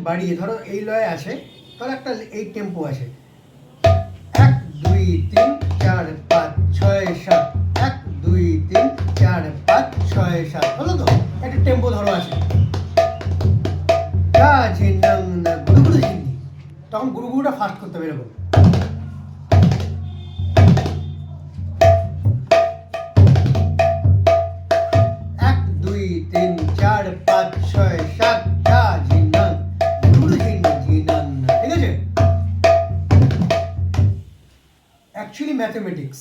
বাড়িয়ে, ধরো এই লয়ে আছে, ধরো একটা এই টেম্পো আছে, 1 2 3 4 5 6 7, 1 2 3 4 5 6 7, হলো তো? একটা টেম্পো ধরো আছে, টা ঝিনাং না গুরু গুরু ঝিনি, তখন গুরু গুরুটা ফাস্ট করতে হবে এরকম। Actually mathematics